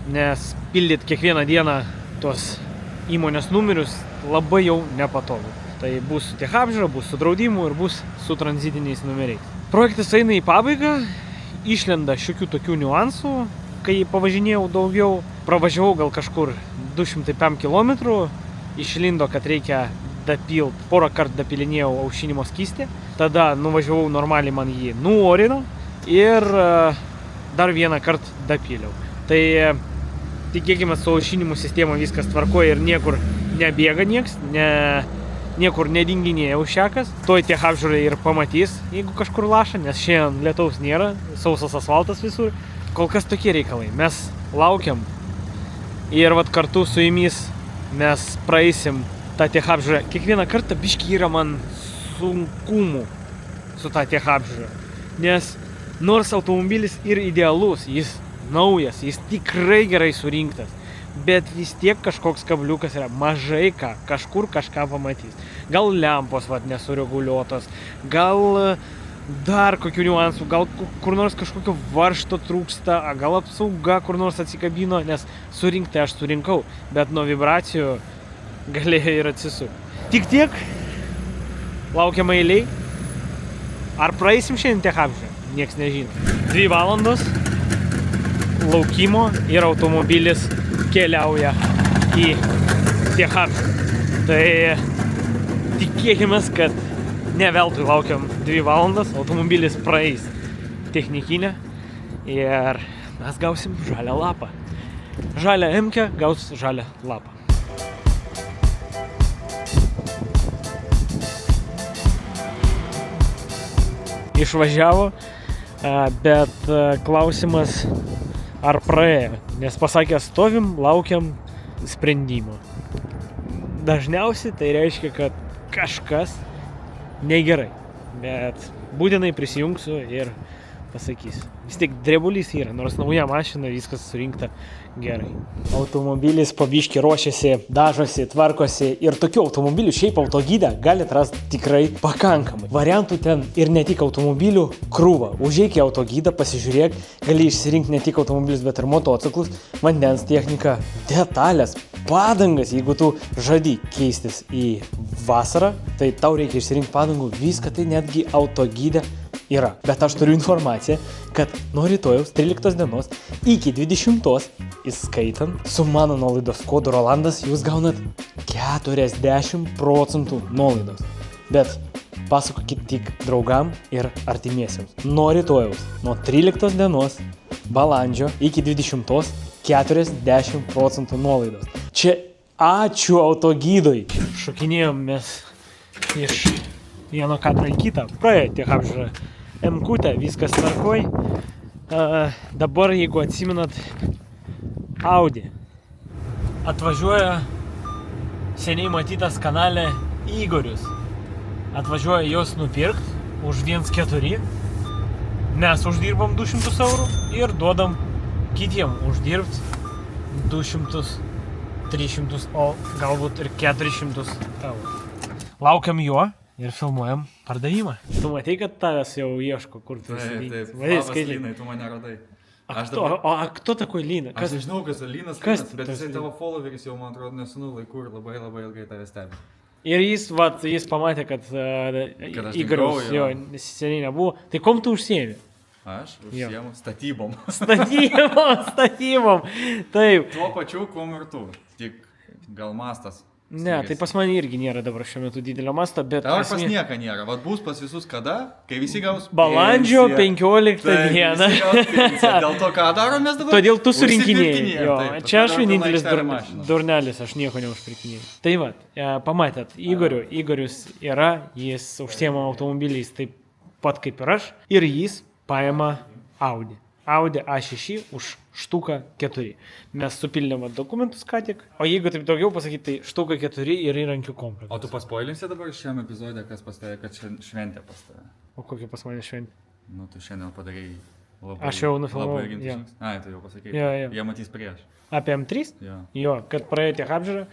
nes pildyt kiekvieną dieną tuos įmonės numerius labai jau nepatogu. Tai bus su tech apžiūra, bus su draudimu ir bus su tranzitiniais numeriais. Projektas eina į pabaigą, išlenda šiokių tokių niuansų, kai pavažinėjau daugiau, pravažiavau gal kažkur 205 km, išlindo, kad reikia dapilt, porą kartų dapilinėjau aušinimo skystį, tada nuvažiavau normaliai, man jį nuorino ir dar vieną kartą dapiliau. Tai tikėkime, su aušinimo sistema viskas tvarkoja ir niekur nebėga nieks, niekur nedinginėja užšekas. Toj tech apžiūrai ir pamatys, jeigu kažkur laša, nes šiandien lietaus nėra, sausas asfaltas visur. Kol kas tokie reikalai. Mes laukiam ir vat kartu su jumis mes praeisim tą tech apžiūrą. Kiekvieną kartą biški yra man sunkumų su tą tech apžiūrą. Nes nors automobilis ir idealus, jis naujas, jis tikrai gerai surinktas, bet vis tiek kažkoks kabliukas yra, mažai ką, kažkur kažką pamatys. Gal lempos nesureguliuotos, gal dar kokių niuansų, gal kur nors kažkokio varžto trūksta, gal apsauga kur nors atsikabino, nes surinkti aš surinkau, bet nuo vibracijų galėjo ir atsisukti. Tik tiek, laukiam eiliai. Ar praeisim šiandien tech apžiūrą? Nieks nežino. 2 valandos laukimo ir automobilis keliauja į tech apžiūrą. Tai tikėkime, kad ne veltui laukiam 2 valandas, automobilis praeis technikinę ir mes gausim žalią lapą. Žalią M-kę gaus žalią lapą. Išvažiavo, bet klausimas ar praėjo, nes pasakė stovim, laukiam sprendimo. Dažniausiai tai reiškia, kad kažkas negerai, bet būtinai prisijungsiu ir pasakysiu. Vis tiek drebulys yra, nors nauja mašina, viskas surinkta gerai. Automobilis po biškį ruošiasi, dažosi, tvarkosi ir tokių automobilių šiaip autogydę galit rasti tikrai pakankamai. Variantų ten ir ne tik automobilių krūva. Užeik į autogydą, pasižiūrėk, gali išsirinkti ne tik automobilius, bet ir motociklus, vandens techniką, detalės, padangas. Jeigu tu žadi keistis į vasarą, tai tau reikia išsirinkti padangų, viską tai netgi autogydę yra. Bet aš turiu informaciją, kad nuo rytojaus 13 dienos iki 20, įskaitant su mano nuolaidos kodu Rolandas, jūs gaunat 40% nuolaidos. Bet pasakokit tik draugam ir artimiesiems. Nuo rytojaus, nuo 13 dienos, balandžio iki 20, 40% nuolaidos. Čia ačiū autogydoj. Šokinėjom mes iš vieno kadro į kitą. Praėjo tech apžiūrą M-kutę, viskas tvarkoj. Dabar, jeigu atsimenat, Audi atvažiuoja seniai matytas kanale Igorius. Atvažiuoja jos nupirkt už 1,4. Mes uždirbam 200 eurų ir duodam kitiem uždirbt 200, 300, o galbūt ir 400 eurų. Laukiam jo ir filmuojam pardavimą. Tu matei, kad tavęs jau ieško, kur tu esi? Taip, labas Lynai, tu mane radai. O kto takoj Lyna? Aš nežinau, kas Lynas, bet jisai tavo followeris jau, man atrodo, nesenų laikų ir labai ilgai tave stebi. Ir jis pamatė, kad Igoriaus jo seniai nebuvo. Tai kom tu užsiemi? Aš užsiemu statybom. Statybom. Taip. Tuo pačiu, kuom ir tu. Tik gal mastas. Ne, tai pas mane irgi nėra dabar šiuo metu didelio masto, bet... Dabar pas nieka nėra. Vat bus pas visus kada, kai visi gaus... Balandžio 15 dieną. Dėl to, ką darom mes dabar? Todėl tu surinkinėjai. Čia aš vienintelis durnelis, aš nieko neužpirkinėjau. Tai va, pamatėt, Igorius yra, jis užsiema automobiliais taip pat kaip ir aš, ir jis paima Audi A6 už štuką 4. Mes supildėm dokumentus ką tik, o jeigu taip daugiau pasakyti, tai štuka 4 ir įrankių komplektas. O tu paspoilinsi dabar šiam epizode, kas pas tave, kad šventė pas tave? O kokia pas mane šventė? Nu, tu šiandien padarėjai labai... Aš jau nufilmavau. Ai, tu jau pasakei. Jie matys prieš. Apie M3? Jo, kad praėjo tech apžiūrą,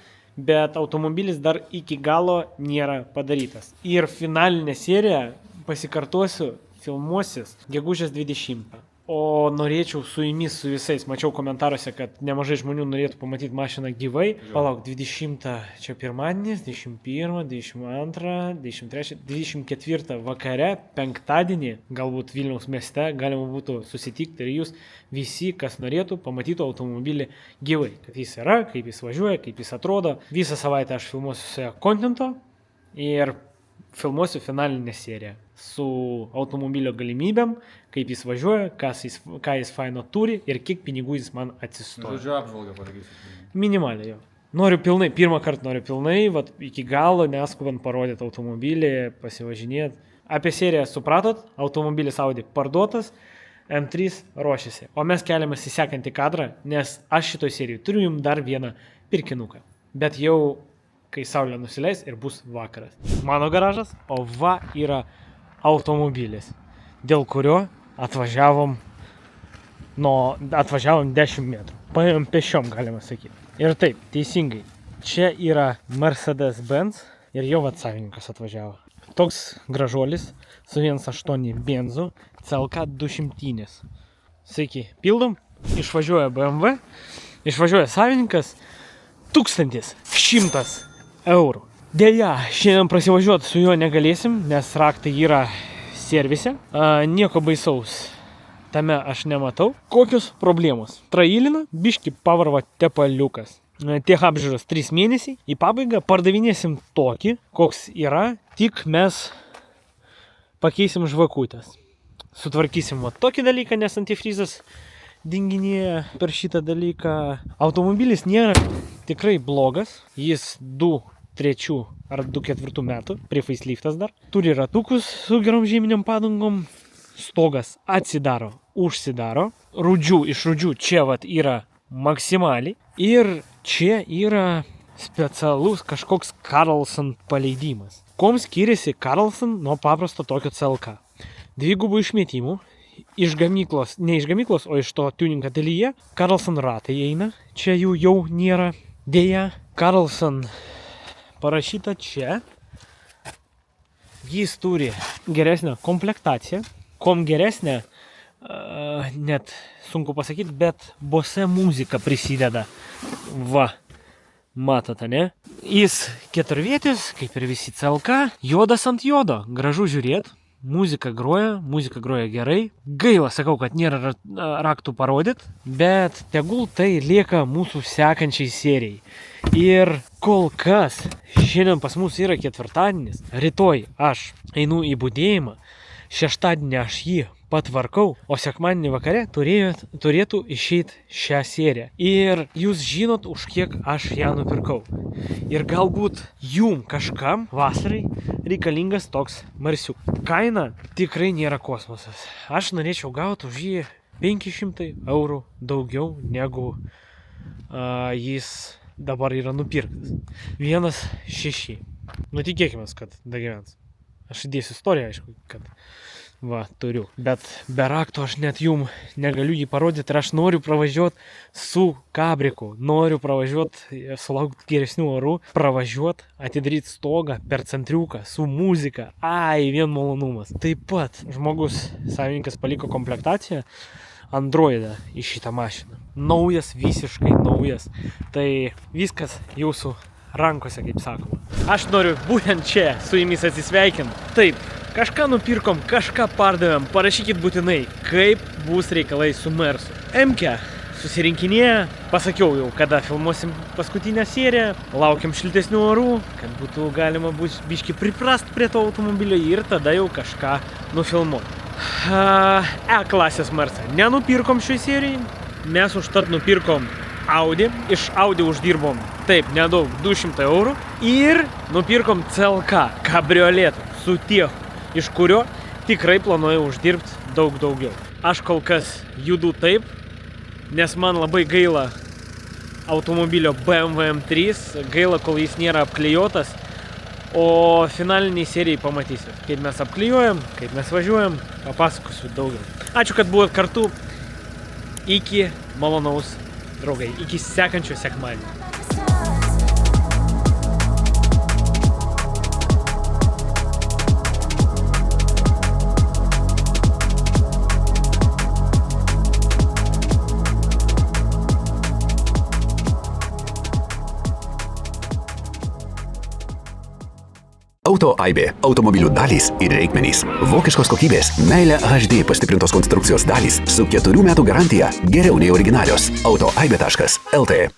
bet automobilis dar iki galo nėra padarytas. Ir finalinė serija, pasikartosiu, filmuosis gegužės 20. O norėčiau su jumis, su visais, mačiau komentaruose, kad nemažai žmonių norėtų pamatyti mašiną gyvai. Palauk, 20 čia pirmadienis, 21, 22, 23, 24 vakare, penktadienį, galbūt Vilniaus mieste, galima būtų susitikti ir jūs visi, kas norėtų, pamatytų automobilį gyvai. Kad jis yra, kaip jis važiuoja, kaip jis atrodo. Visą savaitę aš filmuosiu kontento ir filmuosiu finalinę seriją su automobilio galimybėm, kaip jis važiuoja, ką jis faino turi ir kiek pinigų jis man atsistoja. Žodžiu, apžvalgą padarysiu. Minimaliai jo. Noriu pilnai, pirmą kartą noriu pilnai, vat, iki galo neskubant parodyti automobilį, pasivažinėti. Apie seriją supratot, automobilis Audi parduotas, M3 ruošiasi. O mes keliamės į sekantį kadrą, nes aš šitoj serijai turiu jums dar vieną pirkinuką. Bet jau kai saulė nusileis ir bus vakaras. Mano garažas, o va yra automobilis, dėl kurio atvažiavom 10 metrų. Paėjom pešiom, galima sakyti. Ir taip, teisingai, čia yra Mercedes-Benz ir jau savininkas atvažiavo. Toks gražuolis su 1.8 benzu, CLK 200. Sveiki, pildom, išvažiuoja BMW, išvažiuoja savininkas 1100 eurų. Deja, šiandien prasivažiuoti su juo negalėsim, nes raktai yra servise. Nieko baisaus tame aš nematau. Kokios problemos? Trailina, biški pavarva tepaliukas. Tiek apžiūros 3 mėnesiai. Į pabaigą pardavinėsim tokį, koks yra, tik mes pakeisim žvakutės. Sutvarkysim va tokį dalyką, nes antifrizas dinginėja per šitą dalyką. Automobilis nėra tikrai blogas. Jis 2003 ar 2004 metų, prie faceliftas dar. Turi ratukus su gerom žieminiam padangom. Stogas atsidaro, užsidaro. Iš rūdžių čia vat yra maksimaliai. Ir čia yra specialus kažkoks Carlson paleidimas. Kuom skiriasi Carlson nuo paprasto tokio CLK? Dvigubų išmetimų. Iš gamyklos, ne iš gamyklos, o iš to tuning ateljė. Carlson ratai eina. Čia jų jau nėra. Deja, Carlson parašyta čia. Jis turi geresnę komplektaciją. Kom geresnė, net sunku pasakyti, bet Bose muzika prisideda. Va, matote, ne? Jis keturvietis, kaip ir visi CLK, juodas ant juodo. Gražu žiūrėti. Muzika groja gerai. Gaila, sakau, kad nėra raktų parodyt, bet tegul tai lieka mūsų sekančiai serijai. Ir kol kas, šiandien pas mus yra ketvirtadienis, rytoj aš einu į budėjimą, šeštadienį aš jį patvarkau, o sekmadienį vakare turėtų išeiti šią seriją. Ir jūs žinot, už kiek aš ją nupirkau. Ir galbūt jum kažkam vasarai reikalingas toks marsiuk. Kaina tikrai nėra kosmosas. Aš norėčiau gauti už jį 500 eurų daugiau negu jis dabar yra nupirktas. 1.6. Tikėkime, kad dagyvens. Aš įdėsiu istoriją, aišku, kad turiu. Bet be rakto aš net jum negaliu jį parodyti ir aš noriu pravažiuoti su kabriku. Noriu pravažiuoti, sulaukti geresnių orų, pravažiuoti, atidaryti stogą per centriuką su muzika. Vien malonumas. Taip pat žmogus, savininkas paliko komplektaciją Androidą į šitą mašiną. Naujas, visiškai naujas. Tai viskas jūsų rankose, kaip sakoma. Aš noriu būtent čia su jumis atsisveikinti. Taip, kažką nupirkom, kažką pardavėm. Parašykit būtinai, kaip bus reikalai su Mersu. MK susirinkinėja. Pasakiau jau, kada filmuosim paskutinę seriją. Laukiam šiltesnių orų, kad būtų galima biški priprast prie to automobilio ir tada jau kažką nufilmuoti. E-klasės Mersą nenupirkom šioj serijai. Mes užtat nupirkom Audi. Iš Audi uždirbom, taip, nedaug, 200 eurų. Ir nupirkom CLK kabrioletą su tiechu, iš kurio tikrai planuoju uždirbti daug daugiau. Aš kol kas judu taip, nes man labai gaila automobilio BMW M3, gaila, kol jis nėra apklijuotas, o finaliniai serijai pamatysiu, kaip mes apklijuojam, kaip mes važiuojam, papasakosiu daugiau. Ačiū, kad buvot kartu. Iki malonaus, draugai, iki sekančio sekmadienio. Auto Aibė. Automobilių dalys ir reikmenys. Vokiškos kokybės. Meilė HD pastiprintos konstrukcijos dalys su 4 metų garantija. Geriau nei originalios. Autoaibė.lt